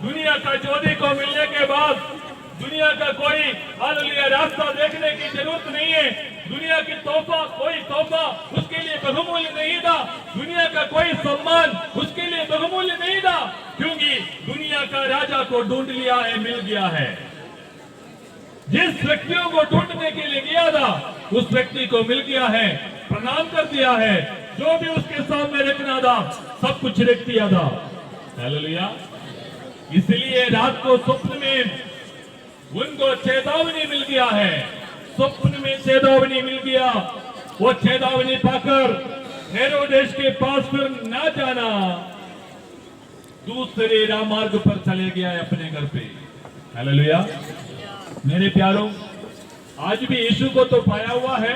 दुनिया का ज्योति को मिलने के बाद दुनिया का कोई हालेलुया रास्ता देखने की जरूरत नहीं है। दुनिया की कोई तोहफा उसके लिए बहुमूल्य नहीं था। दुनिया का कोई सम्मान उसके लिए बहुमूल्य नहीं था, क्योंकि दुनिया का राजा को ढूंढ लिया है, मिल गया है। जिस व्यक्तियों को ढूंढने के लिए गया था उस व्यक्ति को मिल गया है, प्रणाम कर दिया है। जो भी उसके सामने रखना था सब कुछ रख दिया था। हालेलुया। इसलिए रात को स्वप्न में उनको चेतावनी मिल गया है। स्वप्न में चेतावनी मिल गया। वो चेतावनी पाकर हेरोदेस के पास फिर ना जाना, दूसरे रामार्ग पर चले गया है अपने घर पे। हालेलुया। मेरे प्यारों, आज भी यीशु को तो पाया हुआ है,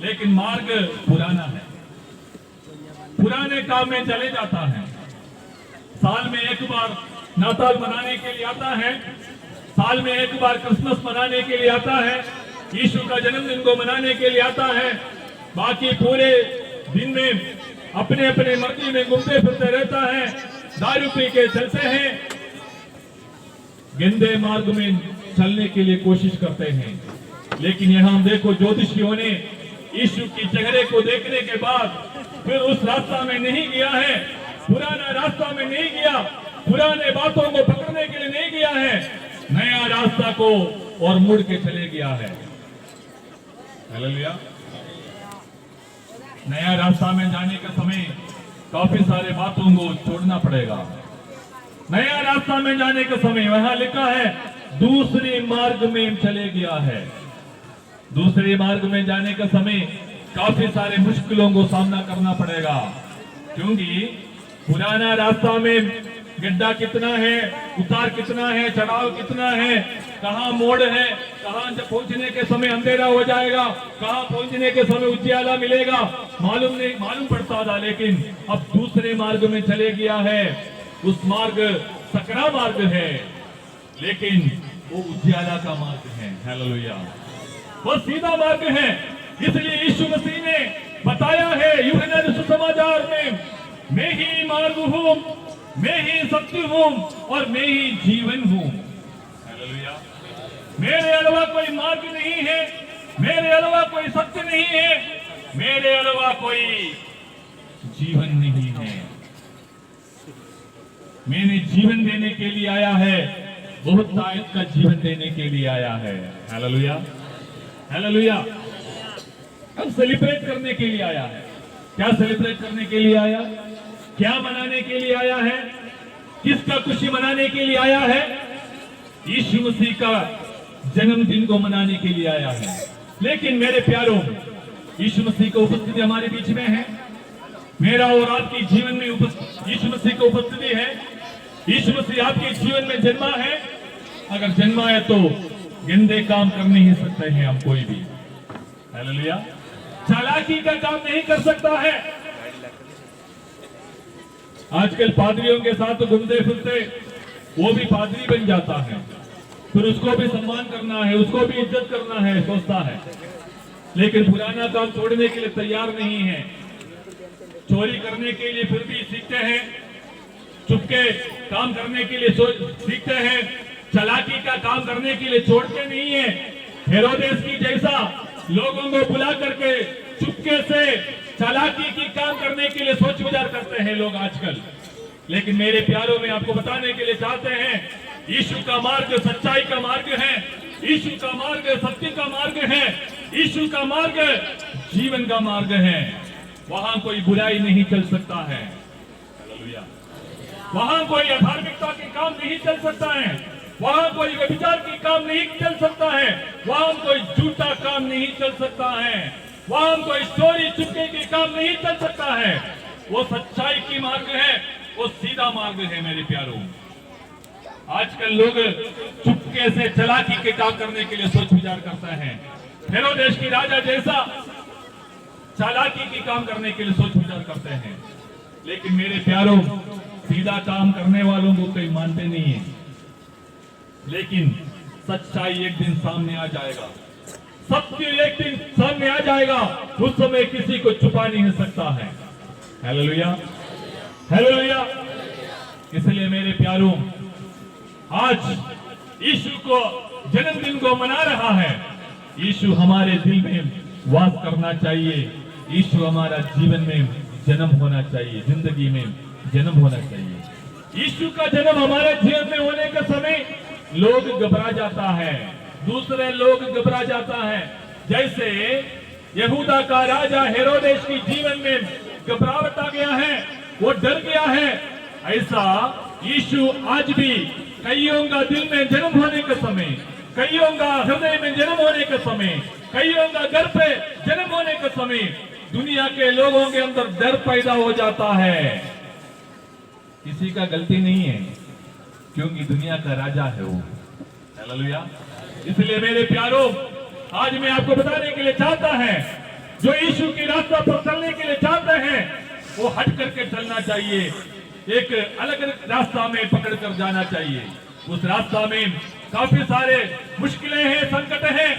लेकिन मार्ग पुराना है, पुराने काम में चले जाता है। साल में एक बार नाताल मनाने के लिए आता है, साल में एक बार क्रिसमस मनाने के लिए आता है, यीशु का जन्मदिन को मनाने के लिए आता है। बाकी पूरे दिन में अपने अपने मर्जी में घूमते फिरते रहता है, दारू पी के चलते हैं, गंदे मार्ग में चलने के लिए कोशिश करते हैं। लेकिन यहां देखो, ज्योतिषियों ने यीशु की चेहरे को देखने के बाद फिर उस रास्ता में नहीं गया है, पुराना रास्ता में नहीं गया, पुराने बातों को पकड़ने के लिए नहीं गया है, नया रास्ता को और मुड़ के चले गया है। हालेलुया। नया रास्ता में जाने के समय काफी सारे बातों को छोड़ना पड़ेगा। नया रास्ता में जाने के समय वहां लिखा है दूसरे मार्ग में चले गया है। दूसरे मार्ग में जाने के समय काफी सारे मुश्किलों को सामना करना पड़ेगा, क्योंकि पुराना रास्ता में गड्ढा कितना है, उतार कितना है, चढ़ाव कितना है, कहां मोड़ है, कहां पहुंचने के समय अंधेरा हो जाएगा, कहां पहुंचने के समय उजियाला मिलेगा, मालूम पड़ता था। लेकिन अब दूसरे मार्ग में चले गया है। उस मार्ग सकरा मार्ग है, लेकिन वो उजियाला का मार्ग है। हालेलुया। वो सीधा मार्ग है। इसलिए यीशु मसीह ने बताया है यूहन्ना सुसमाचार में, मैं ही मार्ग हूं, मैं ही सत्य हूं और मैं ही जीवन हूं। हालेलुया। मेरे अलावा कोई मार्ग नहीं है, मेरे अलावा कोई सत्य नहीं है, मेरे अलावा कोई जीवन नहीं है। मैंने जीवन देने के लिए आया है, बहुत ताकत का जीवन देने के लिए आया है। हालेलुया। हालेलुया। अब सेलिब्रेट करने के लिए आया है। क्या सेलिब्रेट करने के लिए आया? क्या मनाने के लिए आया है? किसका खुशी मनाने के लिए आया है? यीशु मसीह का जन्मदिन को मनाने के लिए आया है। लेकिन मेरे प्यारों, यीशु मसीह की उपस्थिति हमारे बीच में है। मेरा और आपके जीवन में यीशु मसीह की उपस्थिति है। यीशु मसीह आपके जीवन में जन्मा है। अगर जन्मा है तो गंदे काम कर नहीं सकते हैं हम कोई भी। हालेलुया। चालाकी का काम नहीं कर सकता है। आजकल पादरियों के साथ घूमते फिरते वो भी पादरी बन जाता है, फिर उसको भी सम्मान करना है, उसको भी इज्जत करना है, सोचता है। लेकिन पुराना काम छोड़ने के लिए तैयार नहीं है। चोरी करने के लिए फिर भी सीखते हैं, चुपके काम करने के लिए सीखते हैं, चालाकी का काम करने के लिए छोड़ते नहीं है। हेरोदेस की जैसा लोगों को बुला करके चुपके से चालाकी की काम करने के लिए सोच विचार करते हैं लोग आजकल। लेकिन मेरे प्यारों में आपको बताने के लिए चाहते हैं, यीशु का मार्ग सच्चाई का मार्ग है, यीशु का मार्ग सत्य का मार्ग है, यीशु का मार्ग जीवन का मार्ग है। वहां कोई बुराई नहीं चल सकता है। हालेलुया। वहां कोई अधार्मिकता के काम नहीं चल सकता है, वहां कोई व्यभिचार की काम नहीं चल सकता है, वहां कोई झूठा काम नहीं चल सकता है, वहां कोई चोरी चुपके के काम नहीं चल सकता है। वो सच्चाई की मार्ग है, वो सीधा मार्ग है। मेरे प्यारों, आजकल लोग चुपके से चालाकी के काम करने के लिए सोच विचार करते हैं। हेरोदेस की राजा जैसा चालाकी की काम करने के लिए सोच विचार करते हैं। लेकिन मेरे प्यारों, सीधा काम करने वालों को कोई मानते नहीं है। लेकिन सच्चाई एक दिन सामने आ जाएगा, सत्य एक दिन सामने आ जाएगा, उस समय किसी को छुपा नहीं सकता है। हालेलुया। हालेलुया। इसलिए मेरे प्यारों, आज यीशु को जन्मदिन को मना रहा है। यीशु हमारे दिल में वास करना चाहिए। यीशु हमारा जीवन में जन्म होना चाहिए, जिंदगी में जन्म होना चाहिए। यीशु का जन्म हमारे जीवन में होने के समय लोग घबरा जाता है, दूसरे लोग घबरा जाता है। जैसे यहूदा का राजा हेरोदेस की जीवन में घबराहट आ गया है, वो डर गया है, ऐसा यीशु आज भी कईयों का दिल में जन्म होने के समय, कईयों का हृदय में जन्म होने के समय, कईयों का घर पे जन्म होने के समय दुनिया के लोगों के अंदर डर पैदा हो जाता है। किसी का गलती नहीं है, क्योंकि दुनिया का राजा है वो। हालेलुया। इसलिए मेरे प्यारों, आज मैं आपको बताने के लिए चाहता है, जो यीशु की रास्ता पर चलने के लिए चाहते हैं वो हट करके चलना चाहिए, एक अलग रास्ता में पकड़ कर जाना चाहिए। उस रास्ता में काफी सारे मुश्किलें हैं, संकट हैं।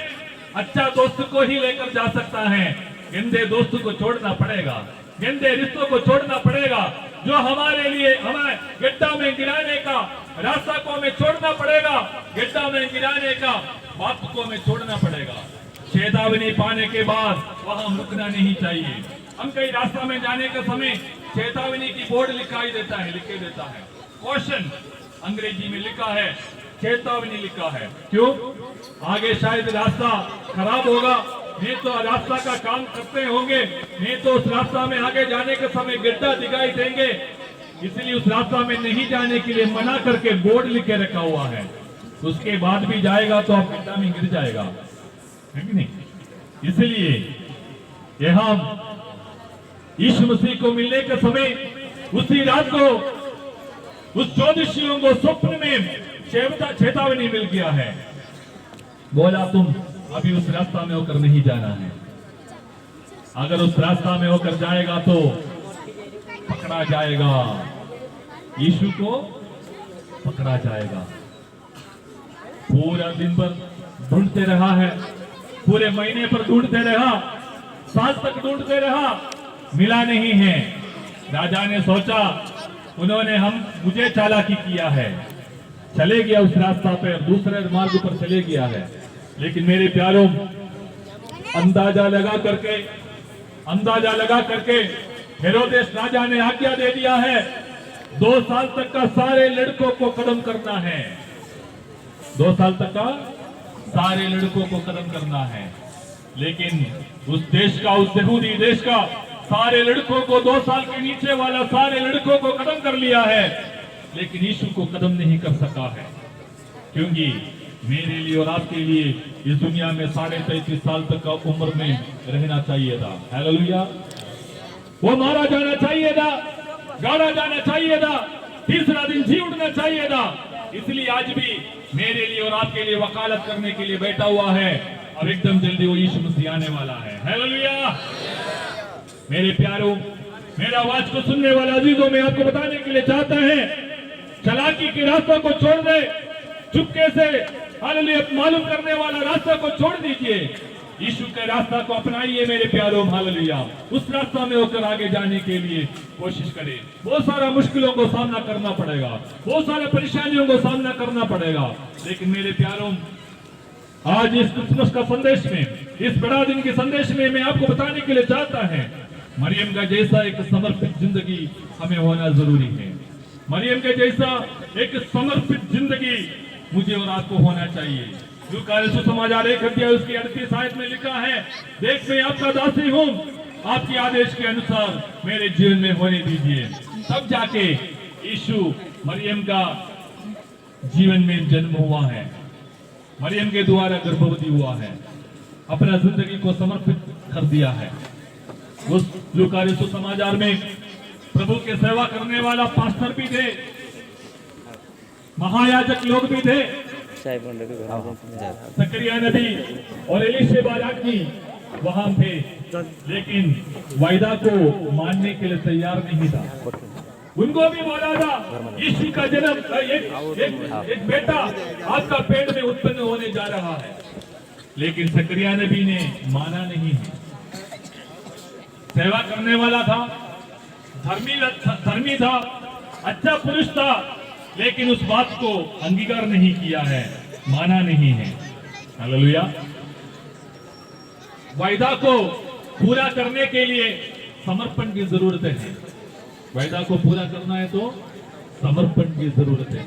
अच्छा दोस्त को ही लेकर जा सकता है, गंदे दोस्त को छोड़ना पड़ेगा, गंदे रिश्तों को छोड़ना पड़ेगा, जो हमारे लिए हमें गड्ढा में गिराने का रास्ता को हमें छोड़ना पड़ेगा, गड्ढा में गिराने का बात को हमें छोड़ना पड़ेगा। चेतावनी पाने के बाद वहां रुकना नहीं चाहिए। हम कई रास्ता में जाने के समय चेतावनी की बोर्ड लिखाई देता है, लिखे देता है, कॉशन अंग्रेजी में लिखा है, चेतावनी लिखा है। क्यों? आगे शायद रास्ता खराब होगा, नहीं तो रास्ता का काम करते होंगे, नहीं तो उस रास्ता में आगे जाने के समय गड्ढा दिखाई देंगे, इसलिए उस रास्ता में नहीं जाने के लिए मना करके बोर्ड लिखे रखा हुआ है। उसके बाद भी जाएगा तो आप गड्ढा में गिर जाएगा, है कि नहीं? इसलिए यहां यीशु मसीह को मिलने के समय उसी रात को उस ज्योतिषियों को स्वप्न में चेतावनी मिल गया है, बोला तुम अभी उस रास्ता में होकर नहीं जाना है। अगर उस रास्ता में होकर जाएगा तो पकड़ा जाएगा, यीशु को पकड़ा जाएगा। पूरा दिन भर ढूंढते रहा है, पूरे महीने पर ढूंढते रहा, साल तक ढूंढते रहा, मिला नहीं है। राजा ने सोचा उन्होंने मुझे चालाकी किया है, चले गया उस रास्ता पे, दूसरे मार्ग पर चले गया है। लेकिन मेरे प्यारों, अंदाजा लगा करके हेरोदेस राजा ने आज्ञा दे दिया है, 2 साल तक का सारे लड़कों को खत्म करना है, 2 साल तक का सारे लड़कों को खत्म करना है। लेकिन उस देश का, उस यहूदी देश का सारे लड़कों को, 2 साल के नीचे वाला सारे लड़कों को खत्म कर लिया है, लेकिन यीशु को खत्म नहीं कर सका है। क्योंकि मेरे लिए और आपके लिए इस दुनिया में 33.5 साल तक का उम्र में रहना चाहिए था। हालेलुया। वो मारा जाना चाहिए था, गाड़ा जाना चाहिए था, तीसरा दिन जी उठना चाहिए था। इसलिए आज भी मेरे लिए और आपके लिए वकालत करने के लिए बैठा हुआ है, और एकदम जल्दी वो यीशु मसीह आने वाला है। हालेलुया। मेरे प्यारों, मेरा आवाज को सुनने वाले अजीजों, में आपको बताने के लिए चाहता है, चालाकी के रास्तों को छोड़ दे, चुपके से हालेलुया मालूम करने वाला रास्ता को छोड़ दीजिए, यीशु के रास्ता को अपनाइए मेरे प्यारों। हालेलुया। उस रास्ता में होकर आगे जाने के लिए कोशिश करें। बहुत सारा मुश्किलों को सामना करना पड़ेगा, बहुत सारे परेशानियों को सामना करना पड़ेगा, लेकिन मेरे प्यारों, आज इस क्रिसमस का संदेश में, इस बड़ा दिन के संदेश में मैं आपको बताने के लिए चाहता है, मरियम का जैसा एक समर्पित जिंदगी हमें होना जरूरी है। मरियम के जैसा एक समर्पित जिंदगी मुझे और आपको होना चाहिए। लूका सुसमाचार 1 अध्याय उसकी 38 आयत में लिखा है, देख मैं आपका दासी हूँ, आपके आदेश के अनुसार मेरे जीवन में होने दीजिए। तब जाके यीशु मरियम का जीवन में जन्म हुआ है, मरियम के द्वारा गर्भवती हुआ है, अपना जिंदगी को समर्पित कर दिया है। उस लूका सुसमाचार में प्रभु के सेवा करने वाला पास्टर भी थे, महायाजक लोग भी थे, जकरिया नबी और एलीशा राजी वहां थे, लेकिन वायदा को मानने के लिए तैयार नहीं था। उनको भी बोला था यीशु का जन्म, एक बेटा आपका पेट में उत्पन्न होने जा रहा है, लेकिन जकरिया नबी ने माना नहीं है। सेवा करने वाला था, धर्मी था, अच्छा पुरुष था, लेकिन उस बात को अंगीकार नहीं किया है, माना नहीं है। हालेलुया। वायदा को पूरा करने के लिए समर्पण की जरूरत है। वायदा को पूरा करना है तो समर्पण की जरूरत है।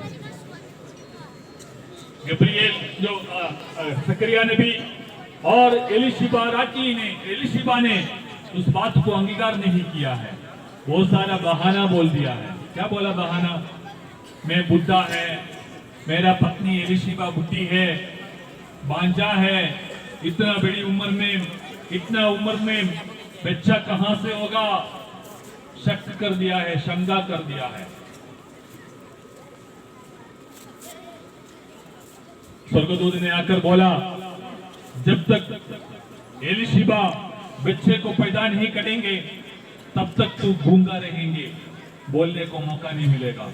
गब्रिएल जो जकरिया नबी और एलीशिबा ने उस बात को अंगीकार नहीं किया है, वो सारा बहाना बोल दिया है। क्या बोला बहाना? मैं बुढ़ा है, मेरा पत्नी एलीशिबा बुढ़ी है, बांझा है, इतना बड़ी उम्र में बच्चा कहां से होगा? शक कर दिया है, शंका कर दिया है। स्वर्गदूत ने आकर बोला, जब तक एलीशिबा बच्चे को पैदा नहीं करेंगे तब तक तू गूंगा रहेंगे, बोलने को मौका नहीं मिलेगा।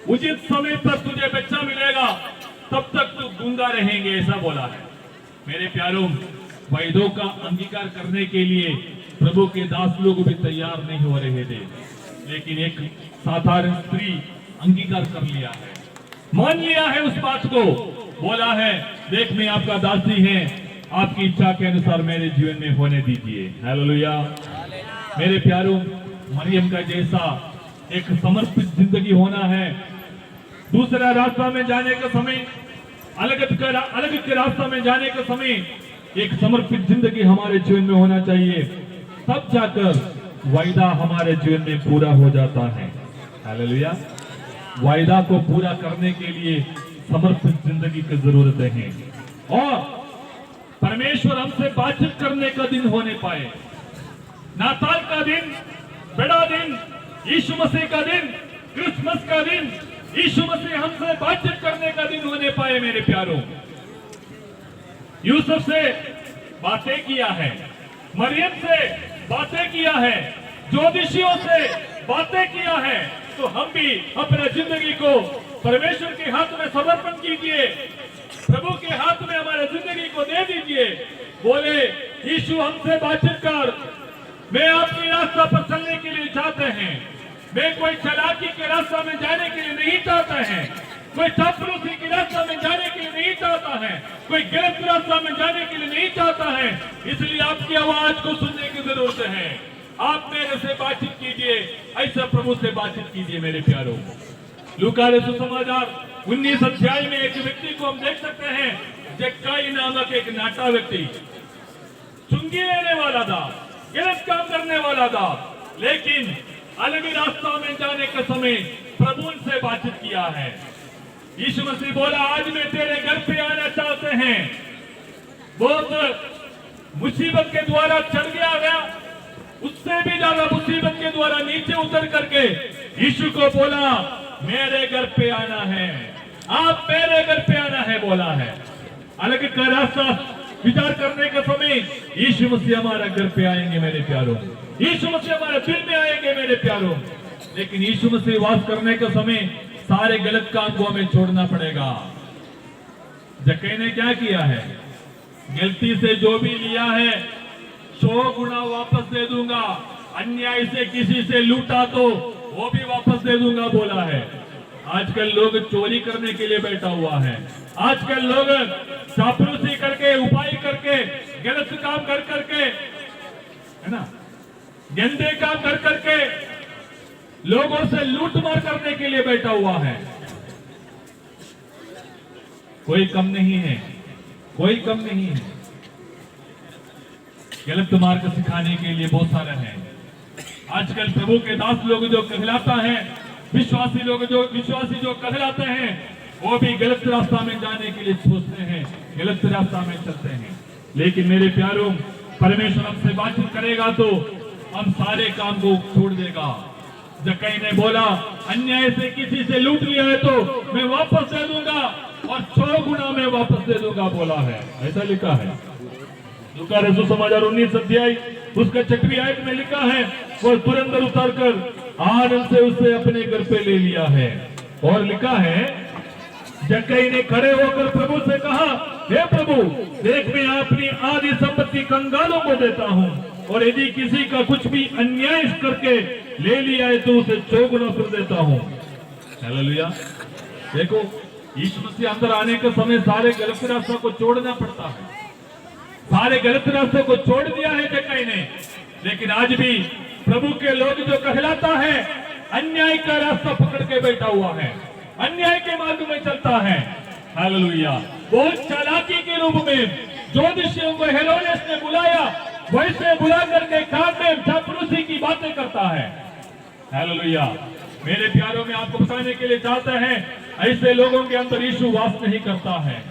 उचित समय पर तुझे बच्चा मिलेगा, तब तक तू गूंगा रहेंगे, ऐसा बोला है। मेरे प्यारों, वायदों का अंगीकार करने के लिए प्रभु के दास लोग भी तैयार नहीं हो रहे थे, लेकिन एक साधारण स्त्री अंगीकार कर लिया है, मान लिया है उस बात को। बोला है, देख मैं आपका दासी है, आपकी इच्छा के अनुसार मेरे जीवन में होने दीजिए। हालेलुया। मेरे प्यारों, मरियम का जैसा एक समर्पित जिंदगी होना है। दूसरा रास्ता में जाने का समय, अलग के रास्ता में जाने का समय एक समर्पित जिंदगी हमारे जीवन में होना चाहिए, तब जाकर वायदा हमारे जीवन में पूरा हो जाता है। हालेलुया। वायदा को पूरा करने के लिए समर्पित जिंदगी की जरूरत है, और परमेश्वर हमसे बातचीत करने का दिन होने पाए। नाताल का दिन, बड़ा दिन, यीशु मसीह का दिन, क्रिसमस का दिन, यीशु मसीह हमसे बातचीत करने का दिन होने पाए। मेरे प्यारों, यूसुफ से बातें किया है, मरियम से बातें किया है, ज्योतिषियों से बातें किया है, तो हम भी अपने जिंदगी को परमेश्वर के हाथ में समर्पण कीजिए, प्रभु के हाथ में हमारे जिंदगी को दे दीजिए। बोले, यीशु हमसे बातचीत कर, मैं आपकी रास्ता पर चलने के लिए चाहते हैं, मैं कोई चालाकी के रास्ता में जाने के लिए नहीं चाहता है, कोई चापलूसी के रास्ता में जाने के लिए नहीं चाहता है, कोई गलत रास्ता में जाने के लिए नहीं चाहता है। इसलिए आपकी आवाज को सुनने की जरूरत है। आप मेरे से बातचीत कीजिए, ऐसा प्रभु से बातचीत कीजिए। मेरे प्यारों, लूका सुसमाचार 19 अध्याय में एक व्यक्ति को हम देख सकते हैं, जक्काई नामक एक नाटा व्यक्ति, चुंगी लेने वाला था, गलत काम करने वाला था, लेकिन अलग रास्ता में जाने के समय प्रभु से बातचीत किया है। यीशु मसीह बोला, आज मैं तेरे घर पे आना चाहते हैं। बहुत मुसीबत के द्वारा चढ़ गया, उससे भी ज्यादा मुसीबत के द्वारा नीचे उतर करके यीशु को बोला, मेरे घर पे आना है, आप मेरे घर पे आना है, बोला है। अलग का रास्ता विचार करने के समय यीशु मसीह हमारे घर पे आएंगे। मेरे प्यारों, यीशु मसीह हमारे दिल में आएंगे। मेरे प्यारों, लेकिन यीशु मसीह वास करने के समय सारे गलत काम को हमें छोड़ना पड़ेगा। जक्कई ने क्या किया है? गलती से जो भी लिया है 100 गुना वापस दे दूंगा, अन्याय से किसी से लूटा तो वो भी वापस दे दूंगा, बोला है। आजकल लोग चोरी करने के लिए बैठा हुआ है, आजकल लोग चापलूसी करके, उपाय करके, गलत काम कर करके, है ना, गंदे काम कर करके लोगों से लूट मार करने के लिए बैठा हुआ है। कोई कम नहीं है, कोई कम नहीं है। गलत मार्ग सिखाने के लिए बहुत सारे हैं। आजकल प्रभु के दास लोग जो कहलाता है, विश्वासी जो कहलाते हैं, वो भी गलत रास्ता में जाने के लिए सोचते हैं, गलत रास्ता में चलते हैं। लेकिन मेरे प्यारों, परमेश्वर हमसे बातचीत करेगा तो हम सारे काम को छोड़ देगा। जक्कई ने बोला, अन्याय से किसी से लूट लिया है तो मैं वापस दे दूंगा, और 100 गुना में वापस दे दूंगा, बोला है। ऐसा लिखा है लूका सुसमाचार 19 अध्याय उसका 6वीं आयत में लिखा है, वो तुरंत उतर कर आनंद से उसे अपने घर पे ले लिया है। और लिखा है, जक्कई ने खड़े होकर प्रभु से कहा, हे प्रभु, देख मैं अपनी आधी संपत्ति कंगालों को देता हूँ, और यदि किसी का कुछ भी अन्याय करके ले लिया है तो उसे 100 गुना फिर देता हूँ। हालेलुया। देखो यीशु मसीह अंदर आने के समय सारे गलत रास्तों को छोड़ना पड़ता है, सारे गलत रास्तों को छोड़ दिया है जक्कई ने। लेकिन आज भी प्रभु के लोग जो कहलाता है अन्याय का रास्ता पकड़ के बैठा हुआ है, अन्याय के मार्ग में चलता है। हालेलुया। बहुत चालाकी के रूप में ज्योतिषियों को हेरोदेस ने बुलाया, वैसे बुला करके खाते चापलूसी की बातें करता है। हालेलुया। मेरे प्यारों में आपको बताने के लिए चाहते हैं, ऐसे लोगों के अंदर यीशु वास नहीं करता है,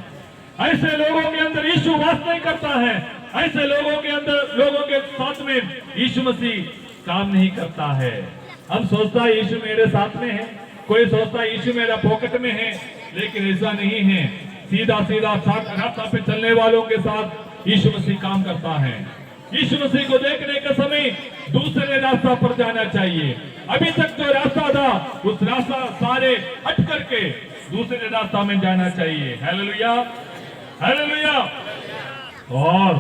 ऐसे लोगों के अंदर यीशु वास नहीं करता है, ऐसे लोगों के अंदर, लोगों के साथ में यीशु मसीह काम नहीं करता है। हम सोचता है यीशु मेरे साथ में है, कोई सोचता है यीशु मेरा पॉकेट में है, लेकिन ऐसा नहीं है। सीधा सीधा रास्ता पे चलने वालों के साथ यीशु मसीह काम करता है। यीशु मसीह को देखने के समय दूसरे रास्ता पर जाना चाहिए। अभी तक जो रास्ता था उस रास्ता सारे हट करके दूसरे रास्ता में जाना चाहिए। Hallelujah, hallelujah. और